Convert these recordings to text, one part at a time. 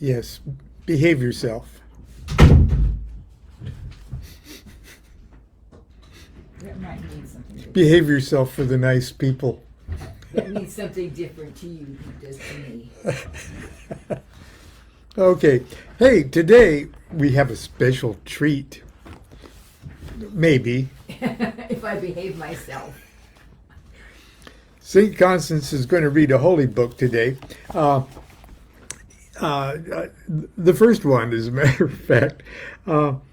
Yes, behave yourself. That might mean something different. Behave yourself for the nice people. That means something different to you than it does to me. Okay. Hey, today we have a special treat. Maybe. If I behave myself. St. Constance is going to read a holy book today. The first one, as a matter of fact. Don't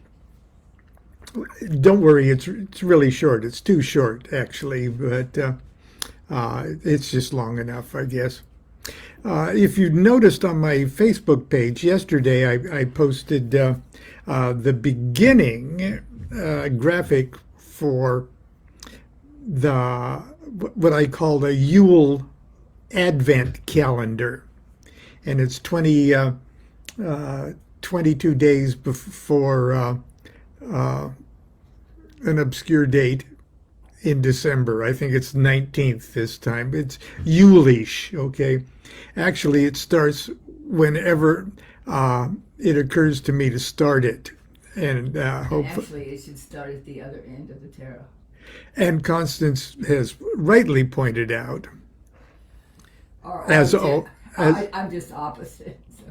worry, it's really short. It's too short, actually, but it's just long enough, I guess. If you noticed on my Facebook page yesterday, I posted the beginning graphic for what I call the Yule Advent calendar, and it's 22 days before an obscure date in December. I think it's 19th this time. It's Yuleish, okay? Actually, it starts whenever it occurs to me to start it. And actually, it should start at the other end of the tarot. And Constance has rightly pointed out, I'm just opposite. So.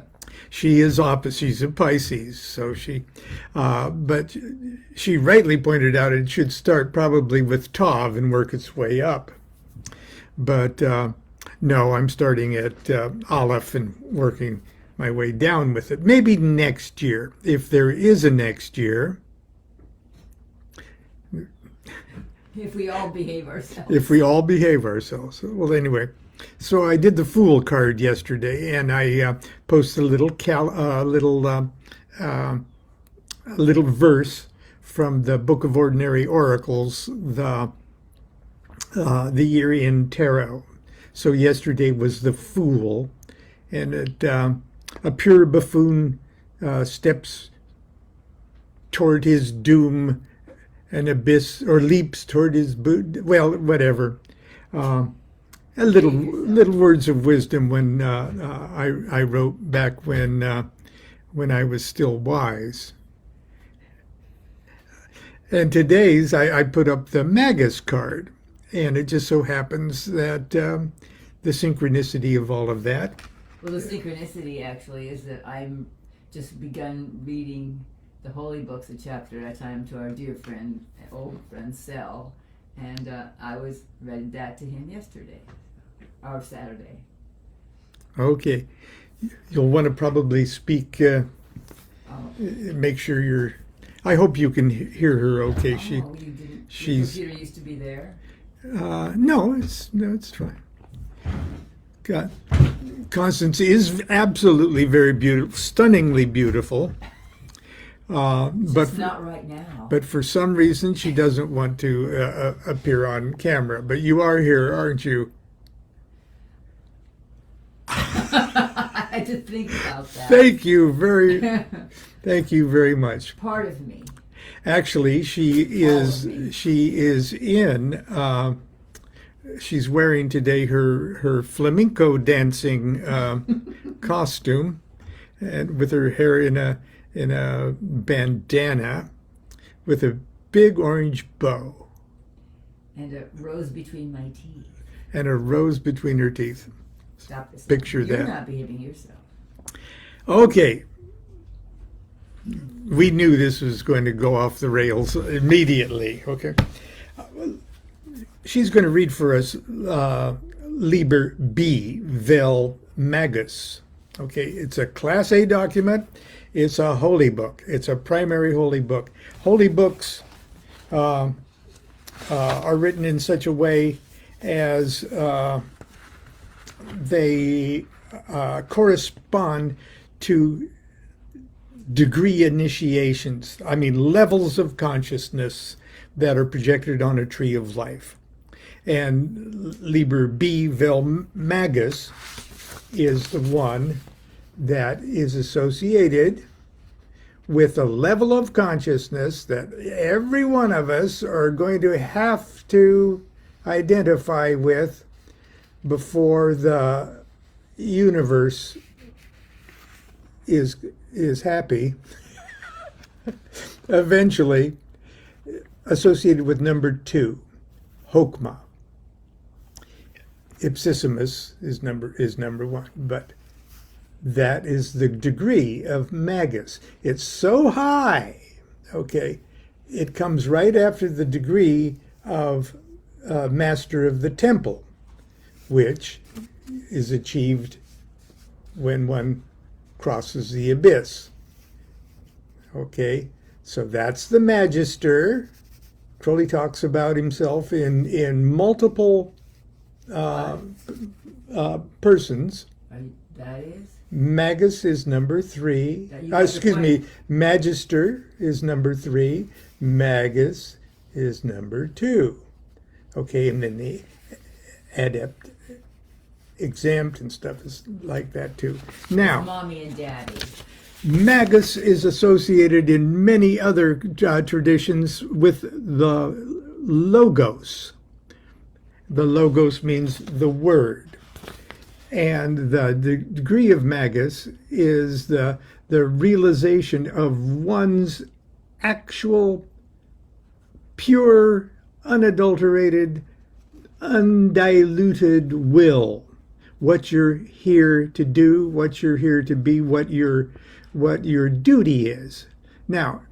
She is opposite. She's a Pisces, so but she rightly pointed out it should start probably with Tav and work its way up. But no, I'm starting at Aleph and working my way down with it. Maybe next year, if there is a next year. If we all behave ourselves. If we all behave ourselves. Well, anyway. So I did the Fool card yesterday, and I posted a little verse from the Book of Ordinary Oracles, the year in tarot. So yesterday was the Fool, and a pure buffoon steps toward his doom, an abyss, or leaps toward his well, whatever. Little words of wisdom when I wrote back when I was still wise. And today's I put up the Magus card, and it just so happens that the synchronicity of all of that. Well, the synchronicity actually is that I'm just begun reading the holy books a chapter at a time to our dear friend, old friend Sel, and I read that to him yesterday. Or Saturday. Okay. You'll want to probably speak, make sure you're, I hope you can hear her okay. You didn't, your computer used to be there? No, it's fine. God. Constance is absolutely very beautiful, stunningly beautiful. But not right now. But for some reason, she doesn't want to appear on camera. But you are here, aren't you? I had to think about that. Thank you very much. Part of me. Actually, she's wearing today her flamenco dancing costume, and with her hair in a bandana with a big orange bow. And a rose between my teeth. And a rose between her teeth. Stop this. Picture that. You're not behaving yourself. Okay. We knew this was going to go off the rails immediately. Okay. She's going to read for us Liber B, Vel Magus. Okay. It's a Class A document. It's a holy book. It's a primary holy book. Holy books are written in such a way as they correspond to degree initiations. I mean, levels of consciousness that are projected on a tree of life. And Liber B, Vel Magus, is the one that is associated with a level of consciousness that every one of us are going to have to identify with before the universe is happy, eventually associated with number 2, Hokhmah. Ipsissimus is number 1, but that is the degree of Magus. It's so high, okay, it comes right after the degree of Master of the Temple, which is achieved when one crosses the abyss. Okay, so that's the Magister. Crowley talks about himself in multiple persons. That is? Magus is number 3. Excuse me, Magister is number 3. Magus is number 2. Okay, and then the adept, exempt, and stuff is like that too. Now, Mommy and Daddy. Magus is associated in many other traditions with the Logos. The Logos means the Word. And the degree of Magus is the realization of one's actual, pure, unadulterated, undiluted will. What you're here to do, what you're here to be, what your duty is. Now,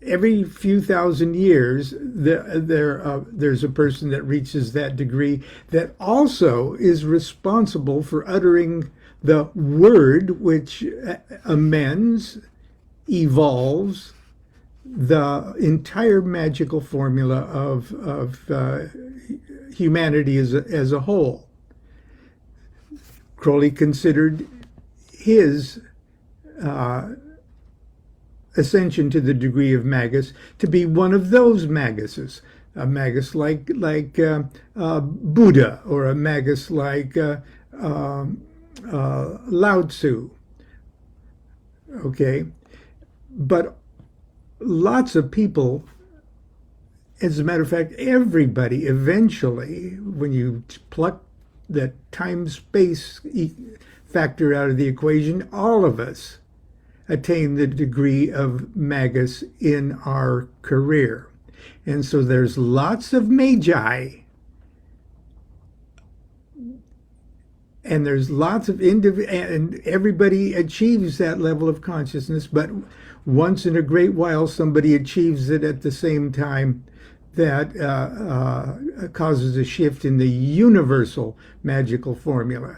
every few thousand years, there's a person that reaches that degree that also is responsible for uttering the word which amends, evolves the entire magical formula of humanity as a whole. Crowley considered his ascension to the degree of Magus to be one of those Maguses, a Magus like Buddha, or a Magus like Lao Tzu. Okay, but lots of people, as a matter of fact, everybody eventually, when you pluck the time-space factor out of the equation, all of us attain the degree of Magus in our career. And so there's lots of Magi, and there's lots of and everybody achieves that level of consciousness, but once in a great while somebody achieves it at the same time that causes a shift in the universal magical formula.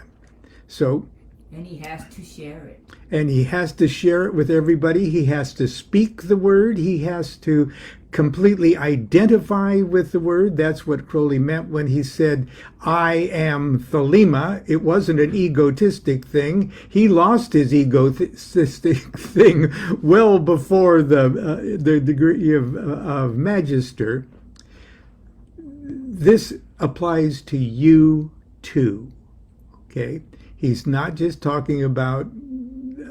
So, and he has to share it. And he has to share it with everybody. He has to speak the word. He has to completely identify with the word. That's what Crowley meant when he said, I am Thelema. It wasn't an egotistic thing. He lost his egotistic thing well before the degree of Magister. This applies to you too. Okay? He's not just talking about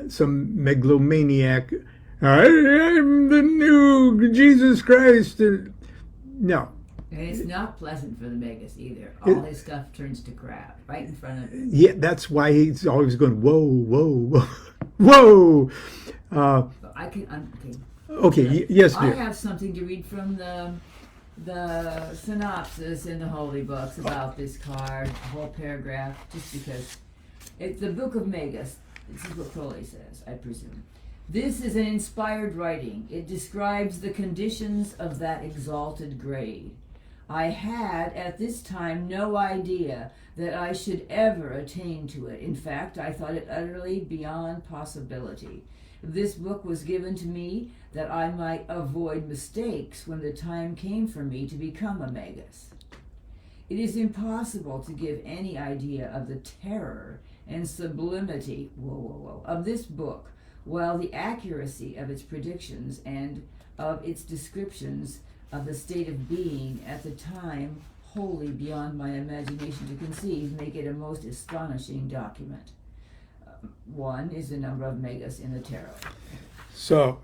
some megalomaniac, I'm the new Jesus Christ. No. And it's not pleasant for the Magus either. All his stuff turns to crap right in front of him. Yeah, that's why he's always going, whoa, whoa, whoa. But I can, okay, yes, dear. I have something to read from the synopsis in the holy books about this card, a whole paragraph, just because. It's the Book of Magus. This is what Crowley says, I presume. This is an inspired writing. It describes the conditions of that exalted grade. I had, at this time, no idea that I should ever attain to it. In fact, I thought it utterly beyond possibility. This book was given to me that I might avoid mistakes when the time came for me to become a Magus. It is impossible to give any idea of the terror and sublimity of this book, while the accuracy of its predictions and of its descriptions of the state of being at the time wholly beyond my imagination to conceive make it a most astonishing document. One is the number of Magus in the tarot. So,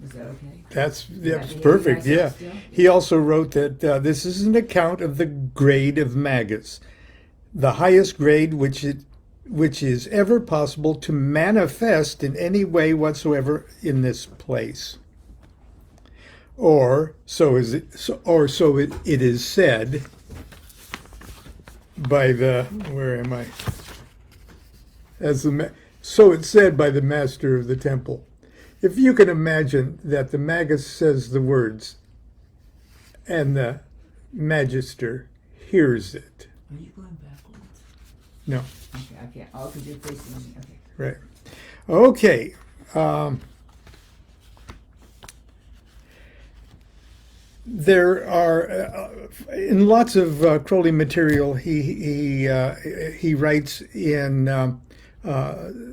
is that okay? That's perfect, yeah. Still? He also wrote that this is an account of the grade of Magus. The highest grade, which it which is ever possible to manifest in any way whatsoever in this place. Or so is it, it is said by the, where am I? So it's said by the master of the temple. If you can imagine that the Magus says the words and the magister hears it. Are you going backwards? No. Okay, I can't. Oh, because you're facing me. Okay. Right. Okay. There are in lots of Crowley material. He writes in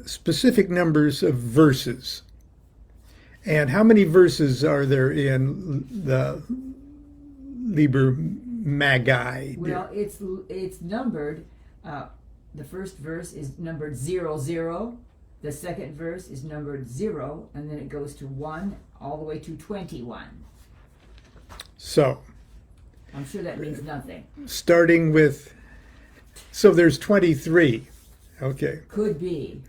specific numbers of verses. And how many verses are there in the Liber Magi? Well, it's numbered. The first verse is numbered 00. The second verse is numbered 0, and then it goes to 1 all the way to 21. So, I'm sure that means nothing. starting with, so there's 23. Okay. Could be.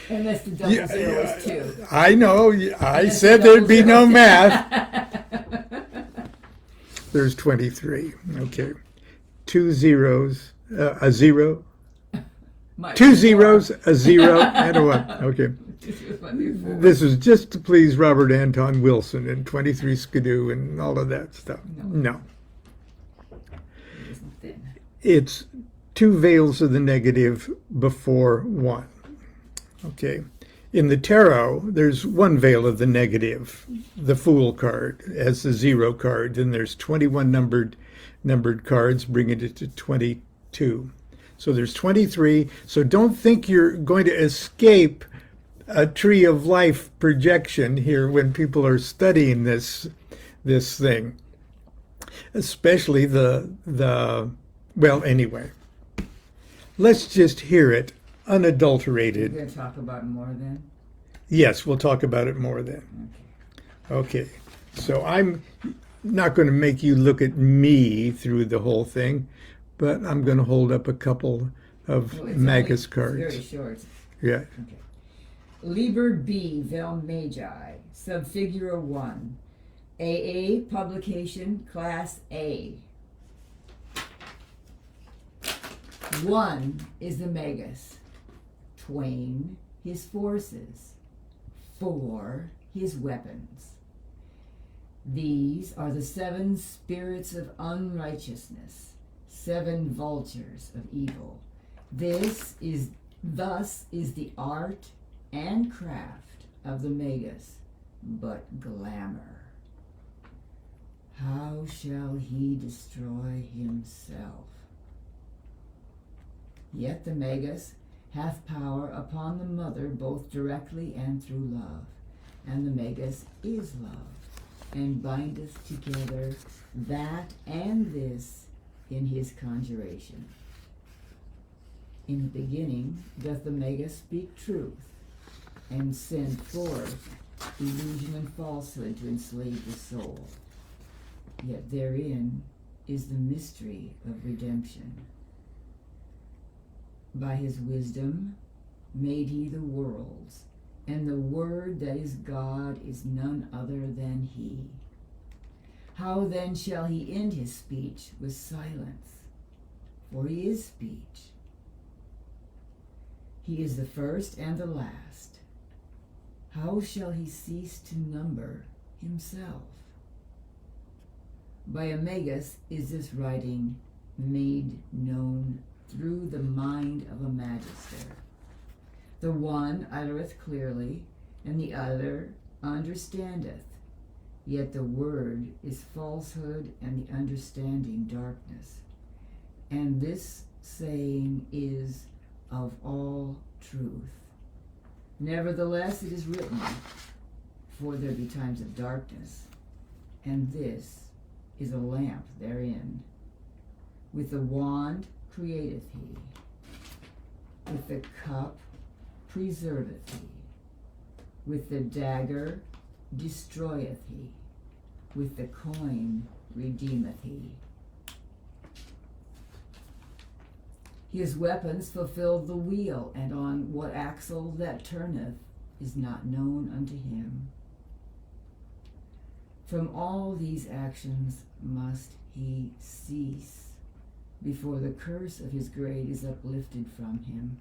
Unless the double zero is 2. I know. I Unless said the there'd double be zero no is 2. math. There's 23. Okay. 2 zeros, a 0. Might 2 be zeros, more. a 0, and a 1. Okay. Might be 4. This is just to please Robert Anton Wilson and 23 Skidoo and all of that stuff. No. It isn't then. It's 2 veils of the negative before 1. Okay. In the tarot, there's 1 veil of the negative, the Fool card, as the 0 card. Then there's 21 numbered cards, bringing it to 22. So there's 23. So don't think you're going to escape a tree of life projection here when people are studying this thing. Especially well, anyway. Let's just hear it unadulterated. We're going to talk about it more then? Yes, we'll talk about it more then. Okay. So I'm not going to make you look at me through the whole thing, but I'm going to hold up a couple of Magus cards. It's very short. Yeah. Okay. Liber B, Vel Magi, Subfigure 1. AA, Publication, Class A. 1 is the Magus. Twain, his forces. 4, his weapons. These are the 7 spirits of unrighteousness, 7 vultures of evil. Thus is the art and craft of the Magus, but glamour. How shall he destroy himself? Yet the Magus hath power upon the mother both directly and through love, and the Magus is love, and bindeth together that and this in his conjuration. In the beginning doth the Magus speak truth, and send forth illusion and falsehood to enslave the soul. Yet therein is the mystery of redemption. By his wisdom made he the worlds, and the Word that is God is none other than he. How then shall he end his speech with silence? For he is speech. He is the first and the last. How shall he cease to number himself? By a Magus is this writing made known through the mind of a magister. The one uttereth clearly, and the other understandeth. Yet the word is falsehood, and the understanding darkness. And this saying is of all truth. Nevertheless it is written, for there be times of darkness, and this is a lamp therein. With the wand createth he, with the cup preserveth he, with the dagger destroyeth he, with the coin redeemeth he. His weapons fulfill the wheel, and on what axle that turneth is not known unto him. From all these actions must he cease, before the curse of his grade is uplifted from him,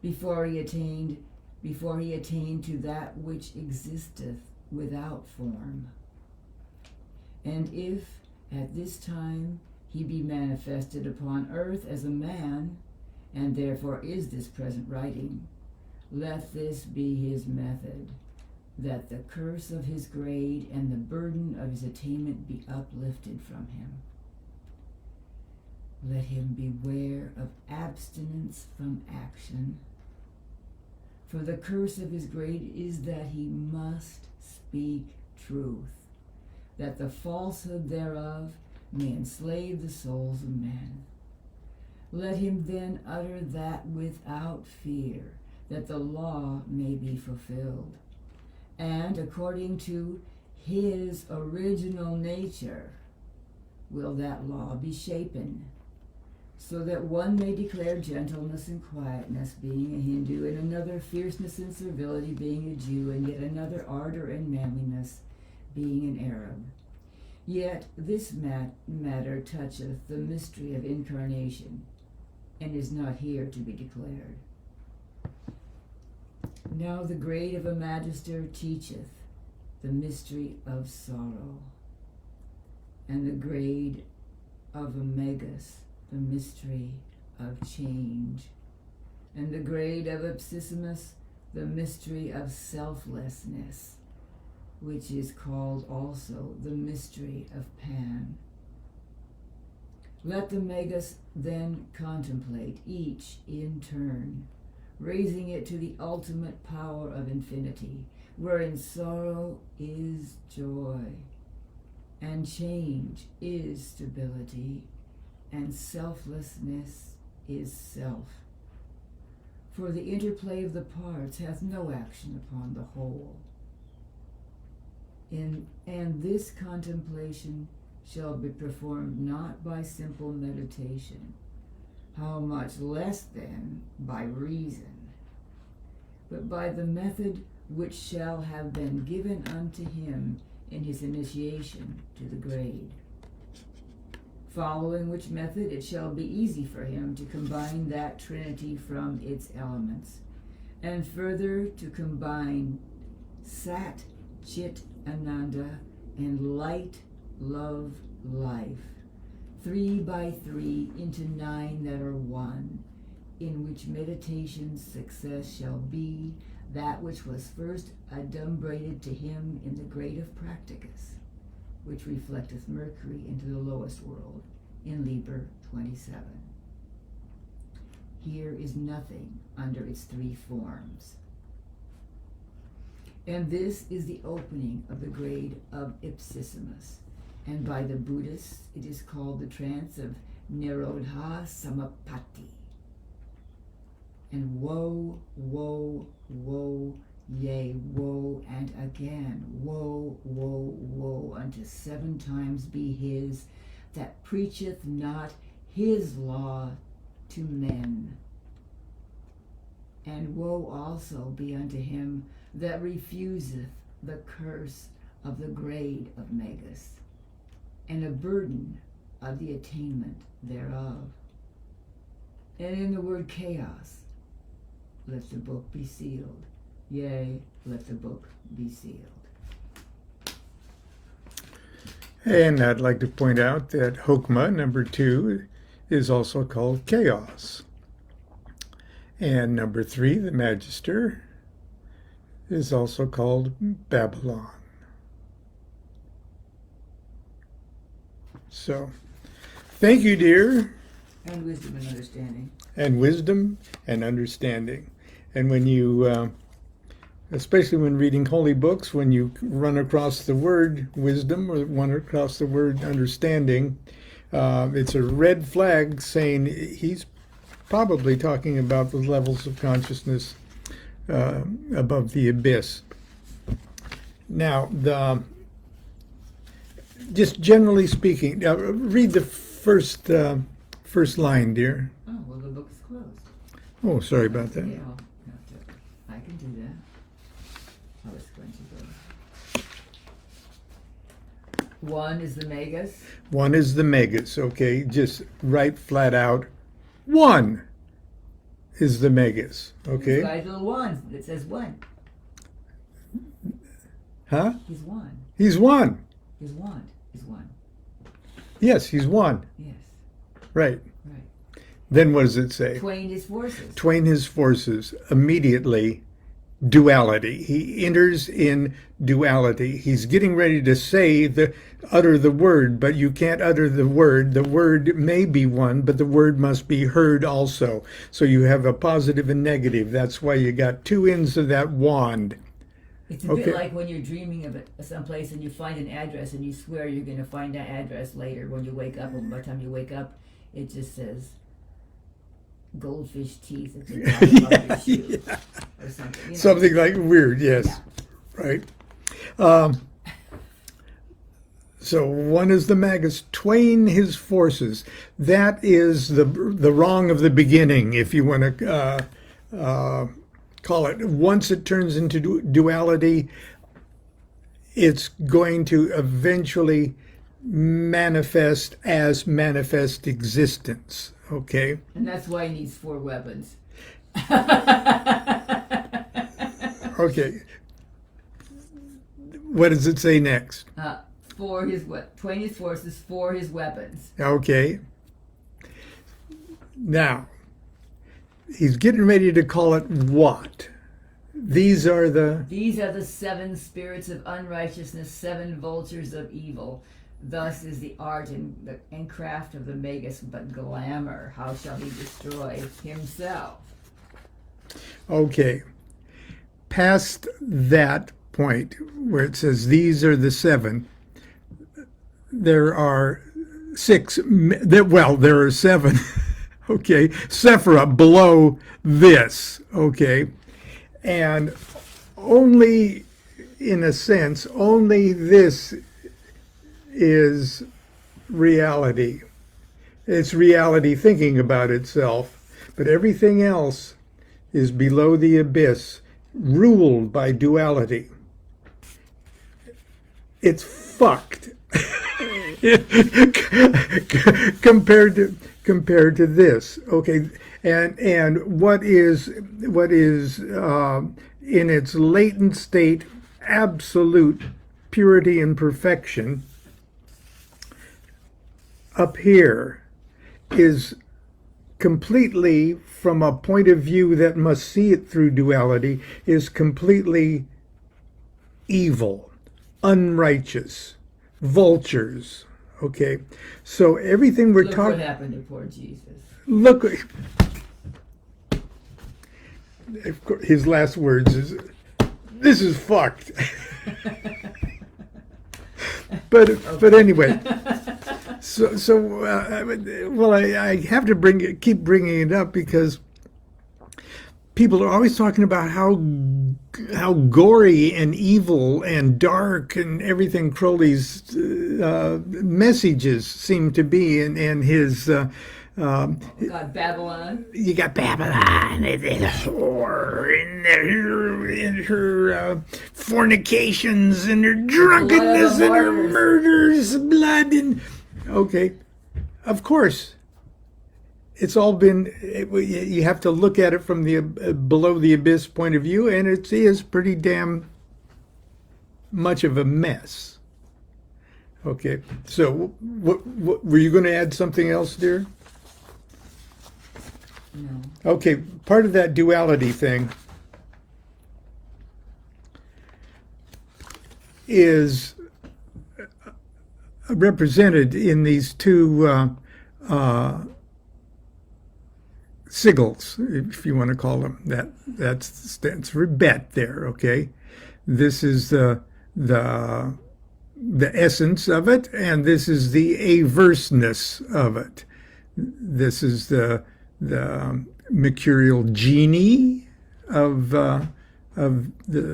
before he attained to that which existeth without form. And if at this time he be manifested upon earth as a man, and therefore is this present writing, let this be his method, that the curse of his grade and the burden of his attainment be uplifted from him. Let him beware of abstinence from action, for the curse of his grade is that he must speak truth, that the falsehood thereof may enslave the souls of men. Let him then utter that without fear, that the law may be fulfilled, and according to his original nature will that law be shapen, so that one may declare gentleness and quietness, being a Hindu, and another fierceness and servility, being a Jew, and yet another ardor and manliness, being an Arab. Yet this matter toucheth the mystery of incarnation, and is not here to be declared. Now the grade of a magister teacheth the mystery of sorrow, and the grade of a Magus the mystery of change, and the grade of Ipsissimus the mystery of selflessness, which is called also the mystery of Pan. Let the Magus then contemplate each in turn, raising it to the ultimate power of infinity, wherein sorrow is joy, and change is stability, and selflessness is self. For the interplay of the parts hath no action upon the whole. And this contemplation shall be performed not by simple meditation, how much less then by reason, but by the method which shall have been given unto him in his initiation to the grade. Following which method, it shall be easy for him to combine that trinity from its elements, and further to combine Sat, Chit, Ananda, and light, love, life, 3 by 3 into 9 that are one, in which meditation's success shall be that which was first adumbrated to him in the grade of Practicus, which reflecteth Mercury into the lowest world, in Liber 27. Here is nothing under its 3 forms. And this is the opening of the grade of Ipsissimus, and by the Buddhists it is called the trance of Nirodha Samapatti. And woe, woe, woe, yea, woe, and again, woe, woe, woe, unto 7 times be his that preacheth not his law to men. And woe also be unto him that refuseth the curse of the grade of Magus, and a burden of the attainment thereof. And in the word chaos, let the book be sealed. Yea, let the book be sealed. And I'd like to point out that Hokhmah, number 2, is also called chaos. And number 3, the Magister, is also called Babylon. So, thank you, dear. And wisdom and understanding. And wisdom and understanding. And when you, especially when reading holy books, when you run across the word wisdom or run across the word understanding, it's a red flag saying he's probably talking about the levels of consciousness above the abyss. Now, just generally speaking, read the first First line, dear. Oh, well, the book is closed. Oh, sorry about that. Yeah, I can do that. I was going to go. One is the Magus. One is the Magus, okay? Just right flat out. One is the Magus, okay? This guy's little one. It says one. Huh? He's one. He's one. He's one. He's one. Yes, he's one. Yes. Right. Right. Then what does it say? Twain his forces. Twain his forces. Immediately, duality. He enters in duality. He's getting ready to utter the word, but you can't utter the word. The word may be one, but the word must be heard also. So you have a positive and negative. That's why you got two ends of that wand. It's a bit like when you're dreaming of someplace and you find an address and you swear you're going to find that address later when you wake up. And by the time you wake up, it just says goldfish teeth at the bottom of your shoe or something. You know? Something like weird, yes. Yeah. Right. So one is the Magus. Twain his forces. That is the wrong of the beginning, if you want to call it. Once it turns into duality, it's going to eventually manifest as manifest existence. Okay? And that's why he needs 4 weapons. Okay. What does it say next? Twain his forces, 4 his weapons. Okay. Now, he's getting ready to call it what? These are the 7 spirits of unrighteousness, 7 vultures of evil. Thus is the art and craft of the Magus, but glamour. How shall he destroy himself? Okay. Past that point where it says these are the 7, there are 6. There are 7. Okay, Sephira below this. Okay, and only in a sense, only this is reality. It's reality thinking about itself, but everything else is below the abyss, ruled by duality. It's fucked compared to this. Okay, and what is in its latent state, absolute purity and perfection, up here is completely, from a point of view that must see it through duality, is completely evil, unrighteous, vultures. Okay, so everything we're talking. Look what happened to poor Jesus. Look, his last words is, "This is fucked." But anyway, I have to keep bringing it up because people are always talking about how gory and evil and dark and everything Crowley's messages seem to be, and his. Got Babylon. You got Babylon and whore and her fornications and her drunkenness and her murders, blood and okay, of course. It's all been. You have to look at it from the below the abyss point of view, and it is pretty damn much of a mess. Okay, so what were you going to add something else, dear? No. Okay, part of that duality thing is represented in these two sigils, if you want to call them that. That stands for bet there. Okay, this is the essence of it, and this is the averseness of it. This is the mercurial genie of the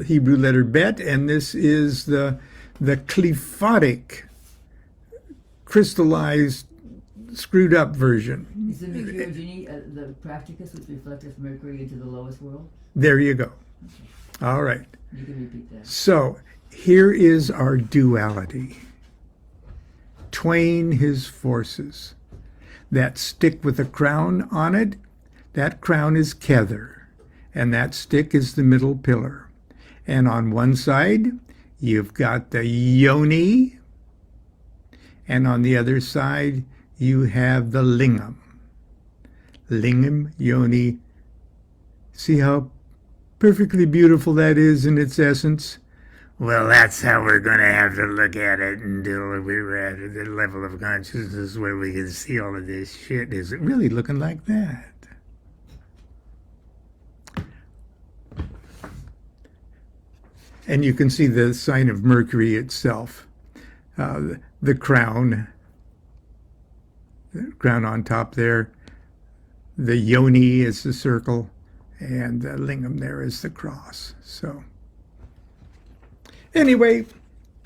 Hebrew letter bet, and this is the qliphotic crystallized screwed up version. Is the Mercurogeny the practicus which reflecteth Mercury into the lowest world? There you go. All right. You can repeat that. So here is our duality. Twain his forces. That stick with a crown on it, that crown is Kether, and that stick is the middle pillar. And on one side, you've got the yoni, and on the other side, you have the lingam. Lingam, yoni. See how perfectly beautiful that is in its essence? Well, that's how we're going to have to look at it until we're at the level of consciousness where we can see all of this shit. Is it really looking like that? And you can see the sign of Mercury itself. The crown on top there. The yoni is the circle, and the lingam there is the cross. So, anyway,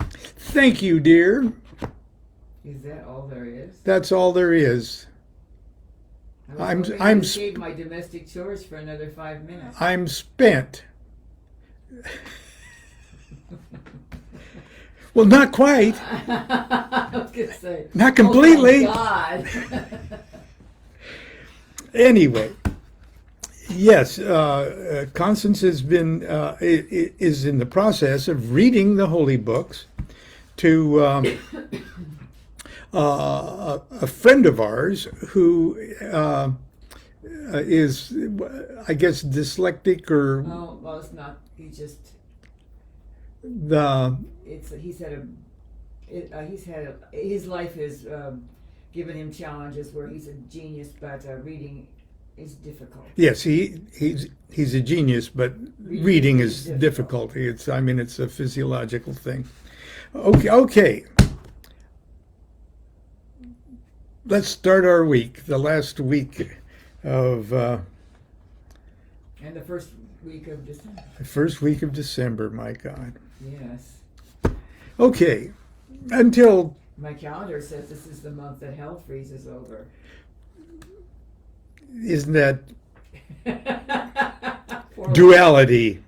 thank you, dear. Is that all there is? That's all there is. I'm to save my domestic chores for another 5 minutes. I'm spent. Well, not quite. I was going to say. Not completely. Oh, my God. Anyway, yes, Constance has been is in the process of reading the holy books to a friend of ours who is, I guess, dyslexic or. Oh, well, it's not. He just. His life has given him challenges where he's a genius, but reading is difficult. Yes, he's a genius, but reading is difficult. It's a physiological thing. Okay. Let's start our week. The last week of. And the first week of December. The first week of December. My God. Yes. Okay. Until. My calendar says this is the month that hell freezes over. Isn't that duality?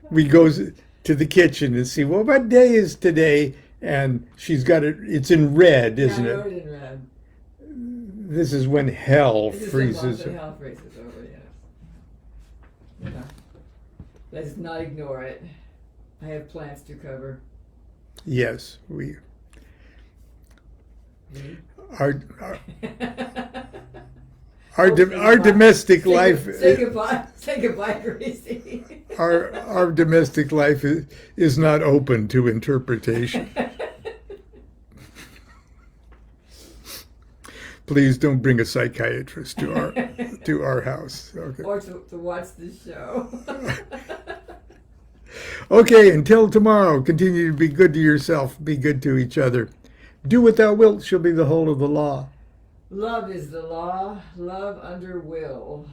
We go to the kitchen and see, well, what day is today? And she's got it, it's in red, isn't it? I wrote it in red. This is when hell This freezes. is the month that hell freezes over, yes. Yeah. Let's not ignore it. I have plans to cover. Yes, our domestic life. Say goodbye, Gracie. Our domestic life is not open to interpretation. Please don't bring a psychiatrist to our house. Okay. Or to watch the show. Okay, until tomorrow, continue to be good to yourself, be good to each other. Do what thou wilt shall be the whole of the law. Love is the law, love under will.